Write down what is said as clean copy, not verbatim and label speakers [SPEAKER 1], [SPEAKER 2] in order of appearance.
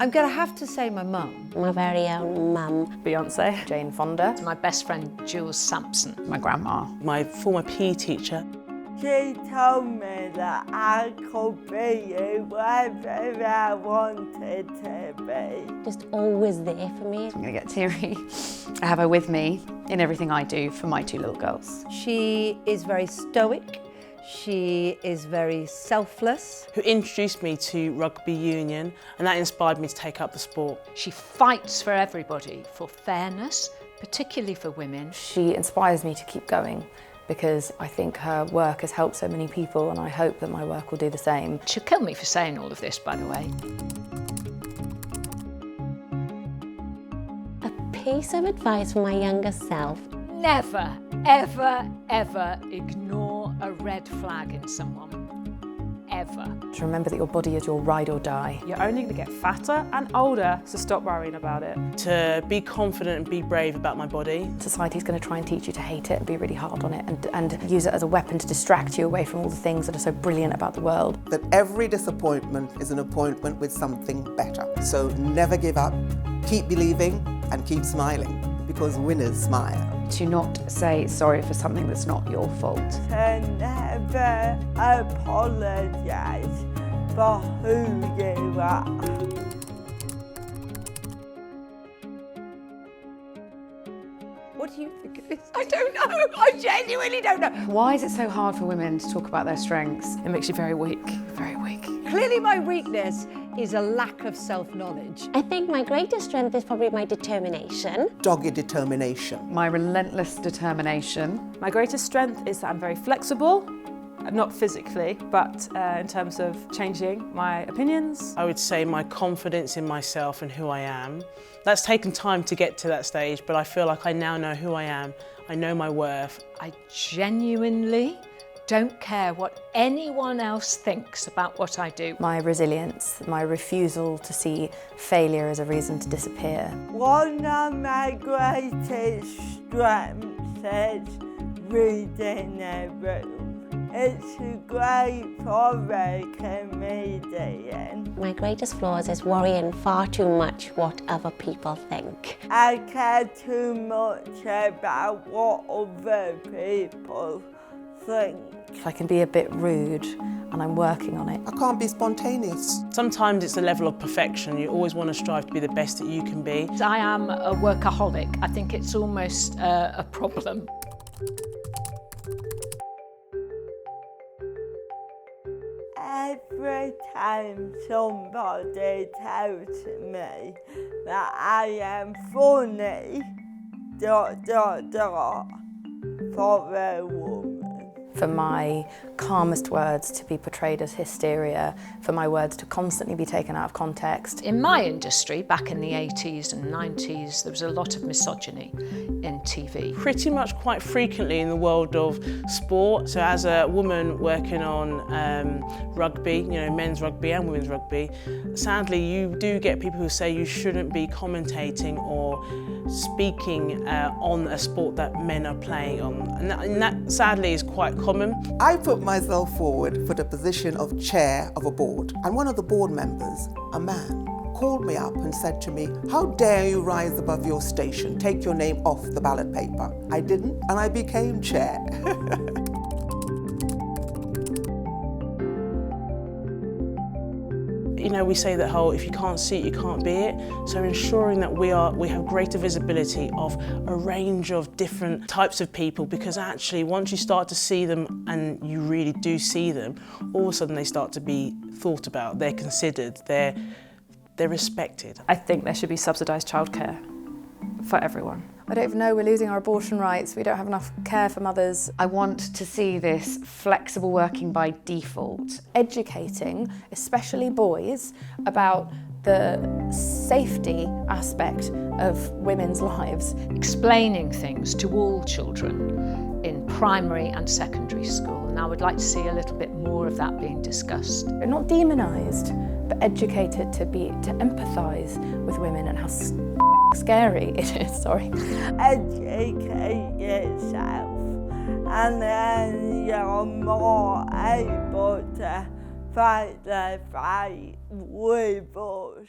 [SPEAKER 1] I'm going to have to say my mum.
[SPEAKER 2] My very own mum.
[SPEAKER 3] Beyonce.
[SPEAKER 4] Jane Fonda.
[SPEAKER 5] My best friend, Jules Sampson.
[SPEAKER 4] My grandma.
[SPEAKER 6] My former PE teacher.
[SPEAKER 7] She told me that I could be whatever I wanted to be.
[SPEAKER 2] Just always there for me.
[SPEAKER 4] I'm going to get teary. I have her with me in everything I do for my two little girls.
[SPEAKER 1] She is very stoic. She is very selfless.
[SPEAKER 6] Who introduced me to rugby union, and that inspired me to take up the sport.
[SPEAKER 5] She fights for everybody, for fairness, particularly for women.
[SPEAKER 4] She inspires me to keep going because I think her work has helped so many people, and I hope that my work will do the same.
[SPEAKER 5] She'll kill me for saying all of this, by the way.
[SPEAKER 2] A piece of advice for my younger self.
[SPEAKER 5] Never, ever, ever ignore a red flag in someone. Ever.
[SPEAKER 4] To remember that your body is your ride or die.
[SPEAKER 3] You're only going to get fatter and older, so stop worrying about it.
[SPEAKER 6] To be confident and be brave about my body.
[SPEAKER 4] Society's going to try and teach you to hate it and be really hard on it and use it as a weapon to distract you away from all the things that are so brilliant about the world.
[SPEAKER 8] That every disappointment is an appointment with something better. So never give up, keep believing and keep smiling, because winners smile.
[SPEAKER 4] To not say sorry for something that's not your fault.
[SPEAKER 7] To never apologise for who you are.
[SPEAKER 1] What do you think of this? I don't know. I genuinely don't know.
[SPEAKER 4] Why is it so hard for women to talk about their strengths?
[SPEAKER 3] It makes you very weak.
[SPEAKER 4] Very weak.
[SPEAKER 1] Clearly my weakness is a lack of self-knowledge.
[SPEAKER 2] I think my greatest strength is probably my determination.
[SPEAKER 8] Dogged determination.
[SPEAKER 4] My relentless determination.
[SPEAKER 3] My greatest strength is that I'm very flexible, not physically, but in terms of changing my opinions.
[SPEAKER 6] I would say my confidence in myself and who I am. That's taken time to get to that stage, but I feel like I now know who I am. I know my worth.
[SPEAKER 5] I genuinely don't care what anyone else thinks about what I do.
[SPEAKER 4] My resilience, my refusal to see failure as a reason to disappear.
[SPEAKER 7] One of my greatest strengths is reading a room. It's great for a comedian.
[SPEAKER 2] My greatest flaws is worrying far too much what other people think.
[SPEAKER 7] I care too much about what other people think.
[SPEAKER 4] I can be a bit rude and I'm working on it.
[SPEAKER 8] I can't be spontaneous.
[SPEAKER 6] Sometimes it's a level of perfection. You always want to strive to be the best that you can be.
[SPEAKER 5] I am a workaholic. I think it's almost a problem.
[SPEAKER 7] Every time somebody tells me that I am funny, ... for a woman.
[SPEAKER 4] For my calmest words to be portrayed as hysteria, for my words to constantly be taken out of context.
[SPEAKER 5] In my industry, back in the 80s and 90s, there was a lot of misogyny in TV.
[SPEAKER 6] Pretty much quite frequently in the world of sport. So as a woman working on rugby, you know, men's rugby and women's rugby, sadly you do get people who say you shouldn't be commentating or speaking on a sport that men are playing on. And that sadly is quite common.
[SPEAKER 8] I put myself forward for the position of chair of a board, and one of the board members, a man, called me up and said to me, "How dare you rise above your station, take your name off the ballot paper." I didn't, and I became chair.
[SPEAKER 6] You know, we say that whole, if you can't see it, you can't be it. So ensuring that we have greater visibility of a range of different types of people, because actually once you start to see them and you really do see them, all of a sudden they start to be thought about, they're considered, they're respected.
[SPEAKER 3] I think there should be subsidised childcare for everyone.
[SPEAKER 4] I don't even know, we're losing our abortion rights, we don't have enough care for mothers. I want to see this flexible working by default. Educating, especially boys, about the safety aspect of women's lives.
[SPEAKER 5] Explaining things to all children in primary and secondary school. And I would like to see a little bit more of that being discussed.
[SPEAKER 4] They're not demonised, but educated to empathise with women and how scary it is, sorry.
[SPEAKER 7] Educate yourself, and then you're more able to fight the fight with us.